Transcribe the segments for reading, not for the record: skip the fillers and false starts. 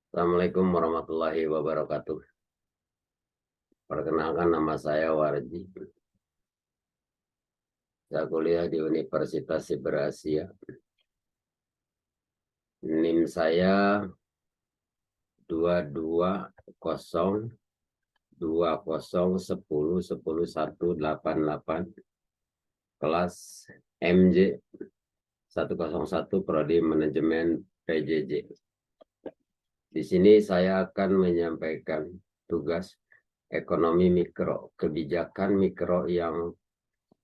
Assalamualaikum warahmatullahi wabarakatuh. Perkenalkan, nama saya Warji. Saya kuliah di Universitas Siber Asia. NIM saya 2202010101888, kelas MJ 101, Prodi Manajemen PJJ. Di sini saya akan menyampaikan tugas ekonomi mikro, kebijakan mikro yang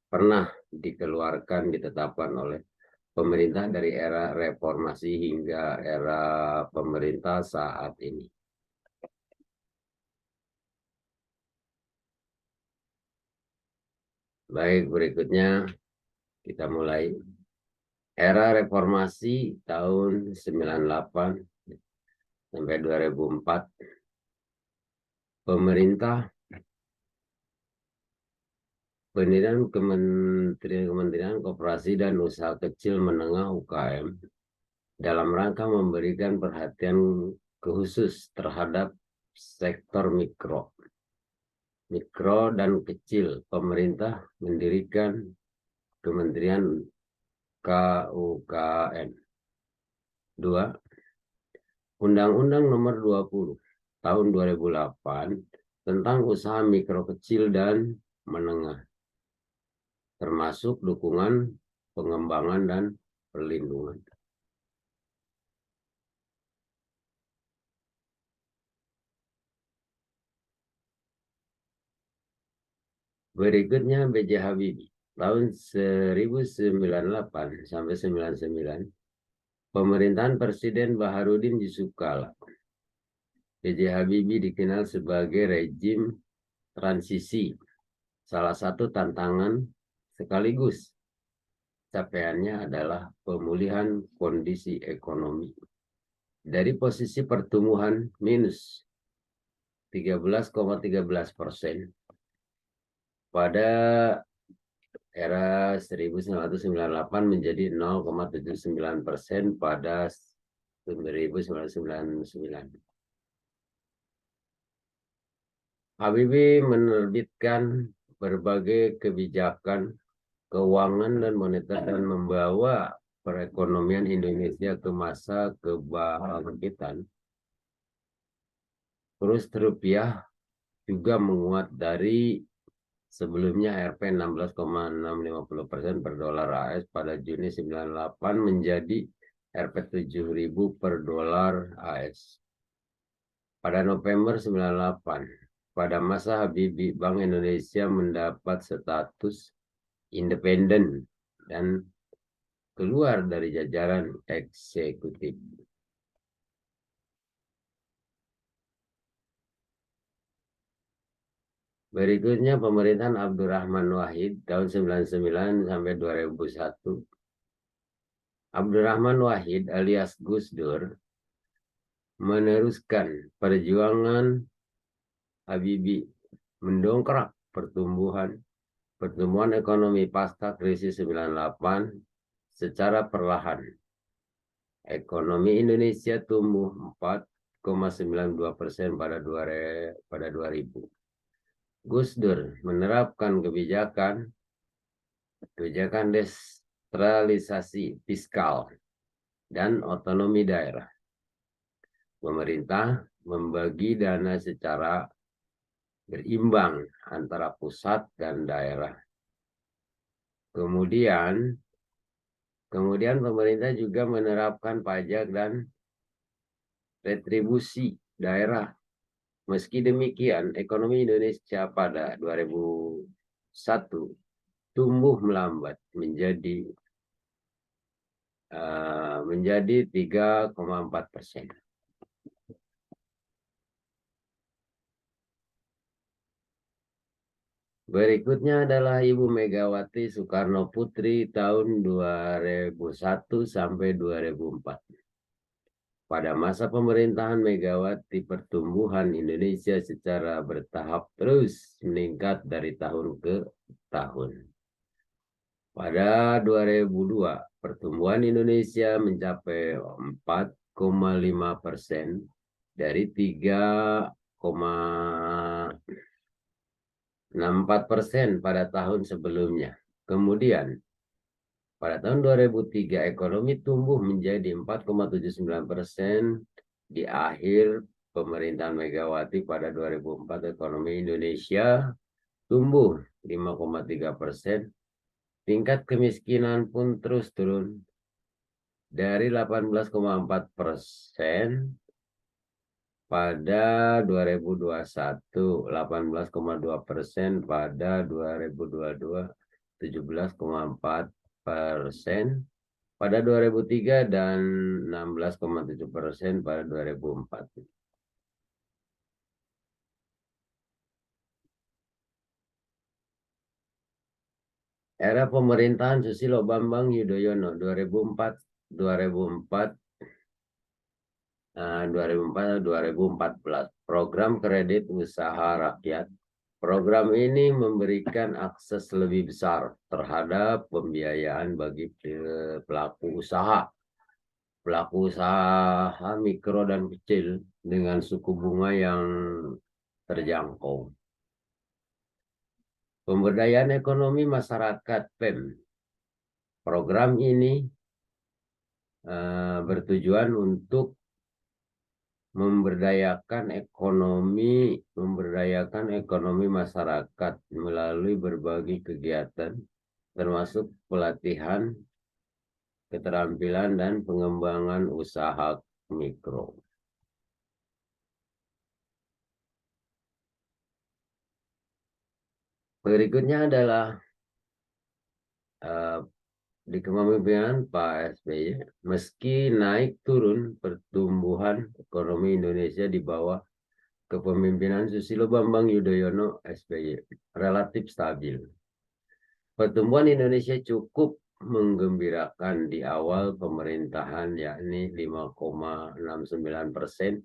pernah dikeluarkan, ditetapkan oleh pemerintah dari era reformasi hingga era pemerintah saat ini. Baik, berikutnya kita mulai. Era reformasi tahun 98 sampai 2004, pemerintah Kementerian Koperasi dan Usaha Kecil Menengah UKM dalam rangka memberikan perhatian khusus terhadap sektor mikro dan kecil. Pemerintah mendirikan Kementerian KUKM. 2. Undang-Undang Nomor 20 Tahun 2008 tentang usaha mikro kecil dan menengah, termasuk dukungan, pengembangan, dan perlindungan. Berikutnya B.J. Habibie. Tahun 1998 sampai 99, pemerintahan Presiden Baharudin Yusuf Kala. B.J. Habibie dikenal sebagai rejim transisi. Salah satu tantangan sekaligus capaiannya adalah pemulihan kondisi ekonomi dari posisi pertumbuhan minus 13,13% pada era 1998 menjadi 0,79% pada 1999. Habibie menerbitkan berbagai kebijakan keuangan dan moneter dan membawa perekonomian Indonesia ke masa kebangkitan. Kurs rupiah juga menguat dari sebelumnya Rp 16,650 per dolar AS pada Juni 98 menjadi Rp 7.000 per dolar AS. Pada November 98, pada masa Habibie, Bank Indonesia mendapat status independen dan keluar dari jajaran eksekutif. Berikutnya pemerintahan Abdurrahman Wahid tahun 99 sampai 2001. Abdurrahman Wahid alias Gus Dur meneruskan perjuangan Habibie mendongkrak pertumbuhan ekonomi pasca krisis 98 secara perlahan. Ekonomi Indonesia tumbuh 4,92% pada 2000. Gus Dur menerapkan kebijakan desentralisasi fiskal dan otonomi daerah. Pemerintah membagi dana secara berimbang antara pusat dan daerah. Kemudian pemerintah juga menerapkan pajak dan retribusi daerah. Meski demikian, ekonomi Indonesia pada 2001 tumbuh melambat menjadi 3,4%. Berikutnya adalah Ibu Megawati Soekarno Putri tahun 2001 sampai 2004. Pada masa pemerintahan Megawati, pertumbuhan Indonesia secara bertahap terus meningkat dari tahun ke tahun. Pada 2002, pertumbuhan Indonesia mencapai 4,5%, dari 3,64% pada tahun sebelumnya. Kemudian pada tahun 2003 ekonomi tumbuh menjadi 4,79%. Di akhir pemerintahan Megawati pada 2004 ekonomi Indonesia tumbuh 5,3%. Tingkat kemiskinan pun terus turun dari 18,4% pada 2021, 18,2% pada 2022, 17,4% pada 2003, dan 16,7% pada 2004. Era pemerintahan Susilo Bambang Yudhoyono 2004 2014, program kredit usaha rakyat. Program ini memberikan akses lebih besar terhadap pembiayaan bagi pelaku usaha mikro dan kecil dengan suku bunga yang terjangkau. Pemberdayaan ekonomi masyarakat PEM. Program ini bertujuan untuk memberdayakan ekonomi masyarakat melalui berbagai kegiatan, termasuk pelatihan, keterampilan, dan pengembangan usaha mikro. Berikutnya adalah di kepemimpinan Pak SBY, meski naik turun pertumbuhan ekonomi Indonesia di bawah kepemimpinan Susilo Bambang Yudhoyono SBY relatif stabil. Pertumbuhan Indonesia cukup menggembirakan di awal pemerintahan, yakni 5,69%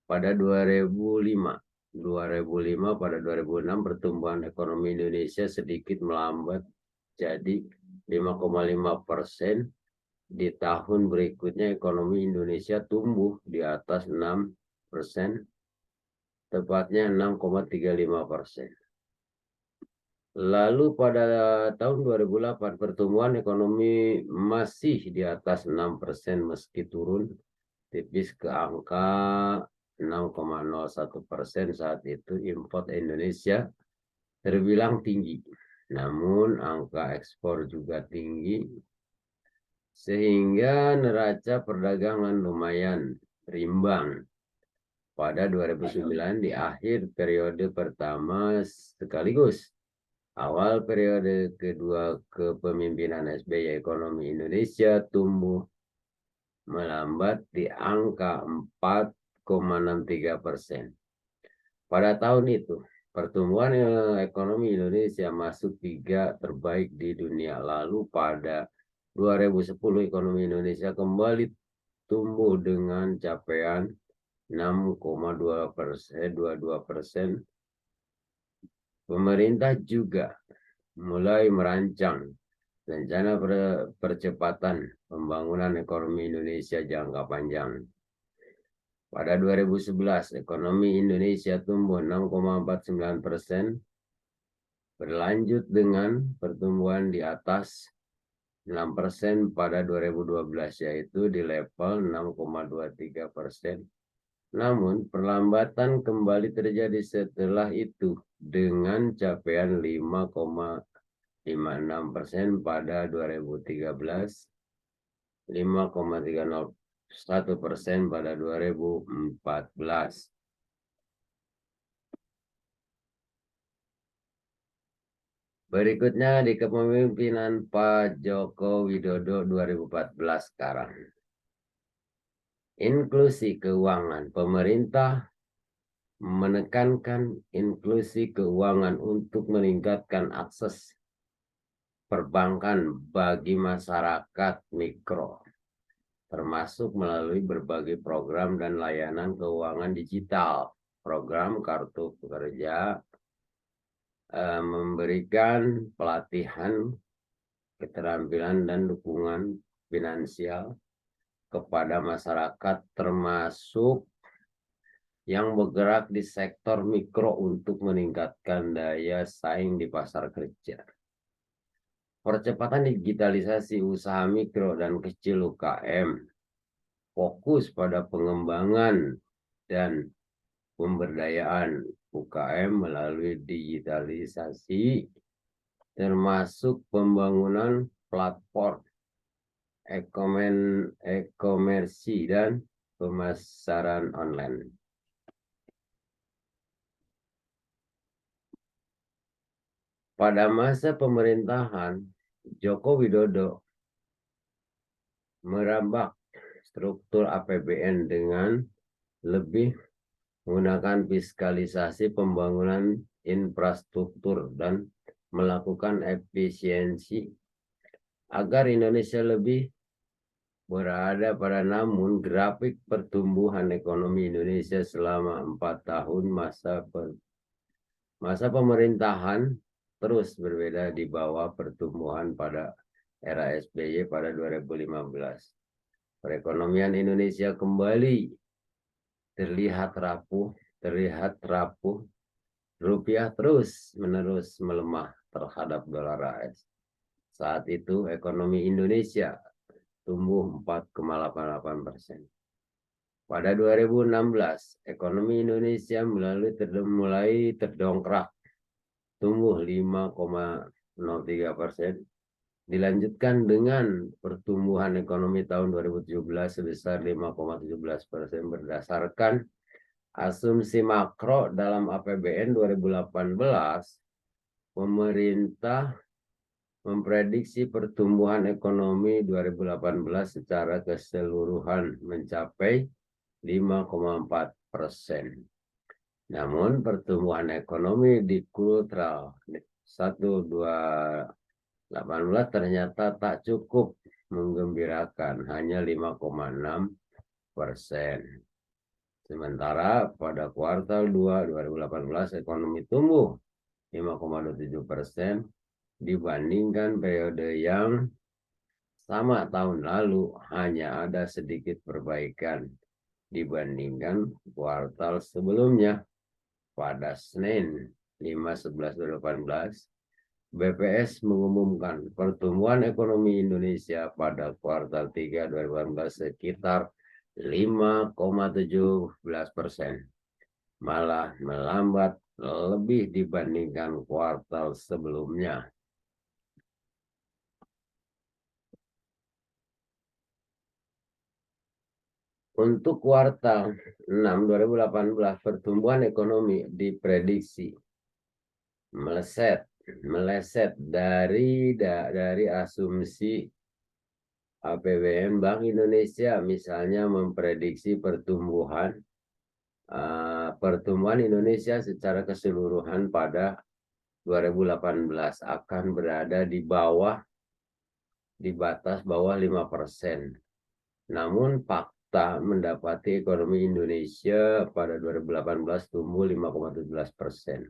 pada 2005. Pada 2006 pertumbuhan ekonomi Indonesia sedikit melambat jadi 5,5%. Di tahun berikutnya ekonomi Indonesia tumbuh di atas 6%, tepatnya 6,35%. Lalu pada tahun 2008 pertumbuhan ekonomi masih di atas 6% meski turun tipis ke angka 6,01%. Saat itu import Indonesia terbilang tinggi, namun angka ekspor juga tinggi, sehingga neraca perdagangan lumayan berimbang. Pada 2009 di akhir periode pertama sekaligus awal periode kedua kepemimpinan SBY, ekonomi Indonesia tumbuh melambat di angka 4,63%. Pada tahun itu pertumbuhan ekonomi Indonesia masuk 3 terbaik di dunia. Lalu pada 2010 ekonomi Indonesia kembali tumbuh dengan capaian 6,22%. Pemerintah juga mulai merancang rencana percepatan pembangunan ekonomi Indonesia jangka panjang. Pada 2011 ekonomi Indonesia tumbuh 6,49%, berlanjut dengan pertumbuhan di atas 6% pada 2012, yaitu di level 6,23%. Namun perlambatan kembali terjadi setelah itu dengan capaian 5,56% pada 2013, 5,301% pada 2014. Berikutnya di kepemimpinan Pak Joko Widodo 2014 sekarang. Inklusi keuangan. Pemerintah menekankan inklusi keuangan untuk meningkatkan akses perbankan bagi masyarakat mikro, termasuk melalui berbagai program dan layanan keuangan digital. Program Kartu Prakerja memberikan pelatihan, keterampilan, dan dukungan finansial kepada masyarakat, termasuk yang bergerak di sektor mikro untuk meningkatkan daya saing di pasar kerja. Percepatan digitalisasi usaha mikro dan kecil UKM, fokus pada pengembangan dan pemberdayaan UKM melalui digitalisasi, termasuk pembangunan platform e-komersi dan pemasaran online. Pada masa pemerintahan Joko Widodo merambah struktur APBN dengan lebih menggunakan fiskalisasi pembangunan infrastruktur dan melakukan efisiensi agar Indonesia lebih berada pada. Namun grafik pertumbuhan ekonomi Indonesia selama 4 tahun masa pemerintahan terus berbeda di bawah pertumbuhan pada era SBY pada 2015. Perekonomian Indonesia kembali terlihat rapuh, rupiah terus-menerus melemah terhadap dolar AS. Saat itu ekonomi Indonesia tumbuh 4,88%. Pada 2016, ekonomi Indonesia mulai terdongkrak, tumbuh 5,03%, dilanjutkan dengan pertumbuhan ekonomi tahun 2017 sebesar 5,17% berdasarkan asumsi makro dalam APBN 2018. Pemerintah memprediksi pertumbuhan ekonomi 2018 secara keseluruhan mencapai 5,4%. Namun pertumbuhan ekonomi di kuartal 1-2-18 ternyata tak cukup menggembirakan, hanya 5,6%. Sementara pada kuartal 2 2018 ekonomi tumbuh 5,27% dibandingkan periode yang sama tahun lalu, hanya ada sedikit perbaikan dibandingkan kuartal sebelumnya. Pada Senin 5/11/2018, BPS mengumumkan pertumbuhan ekonomi Indonesia pada kuartal 3 2018 sekitar 5,17%, malah melambat lebih dibandingkan kuartal sebelumnya. Untuk kuartal 6 2018, pertumbuhan ekonomi diprediksi meleset dari asumsi APBN. Bank Indonesia misalnya memprediksi pertumbuhan Indonesia secara keseluruhan pada 2018 akan berada di batas bawah 5%. Namun fakta mendapati ekonomi Indonesia pada 2018 tumbuh 5,17%.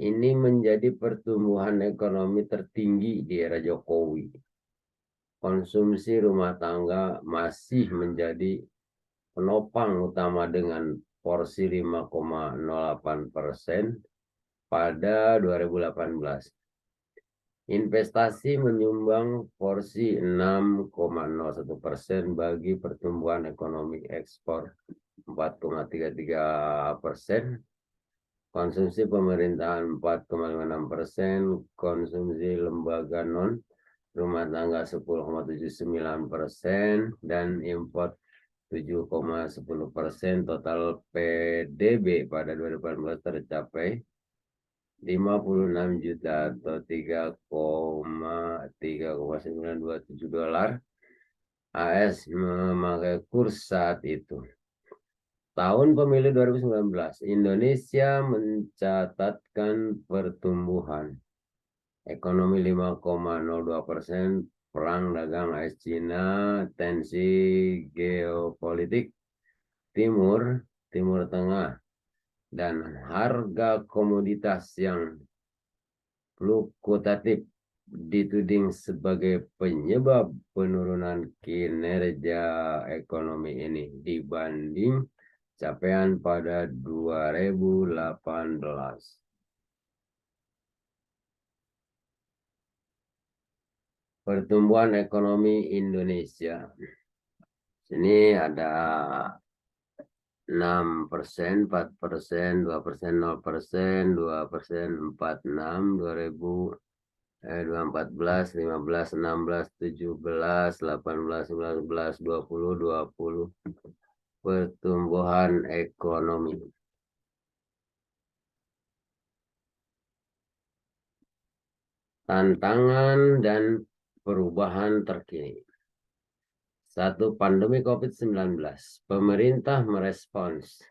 Ini menjadi pertumbuhan ekonomi tertinggi di era Jokowi. Konsumsi rumah tangga masih menjadi penopang utama dengan porsi 5,08% pada 2018. Investasi menyumbang porsi 6,01% bagi pertumbuhan ekonomi. Ekspor 4,33%, konsumsi pemerintahan 4,56%, konsumsi lembaga non rumah tangga 10,79%, dan impor 7,10%. Total PDB pada 2018 tercapai 56 juta atau 3,927 dolar AS memakai kurs saat itu. Tahun pemilu 2019, Indonesia mencatatkan pertumbuhan ekonomi 5,02%, perang dagang AS Cina, tensi geopolitik Timur Tengah, dan harga komoditas yang fluktuatif dituding sebagai penyebab penurunan kinerja ekonomi ini dibanding capaian pada 2018. Pertumbuhan ekonomi Indonesia. Sini ada 6%, 4%, 2%, 0%, 2%, 46, 2014, 15, 16, 17, 18, 19, 20, 20. Pertumbuhan ekonomi. Tantangan dan perubahan terkini. 1. Pandemi COVID-19. Pemerintah merespons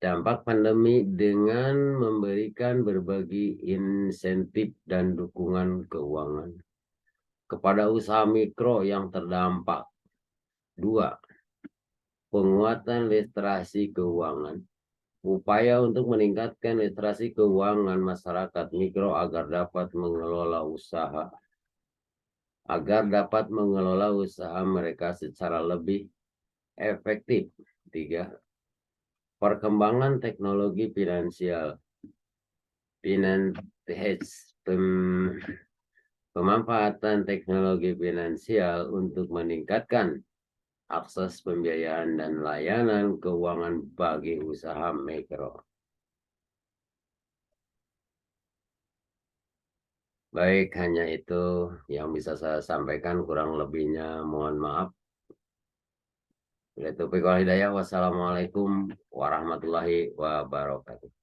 dampak pandemi dengan memberikan berbagai insentif dan dukungan keuangan kepada usaha mikro yang terdampak. 2. Penguatan literasi keuangan. Upaya untuk meningkatkan literasi keuangan masyarakat mikro agar dapat mengelola usaha mereka secara lebih efektif. 3. Perkembangan teknologi finansial. Pemanfaatan teknologi finansial untuk meningkatkan akses pembiayaan dan layanan keuangan bagi usaha mikro. Baik, hanya itu yang bisa saya sampaikan, kurang lebihnya mohon maaf. Wassalamualaikum warahmatullahi wabarakatuh.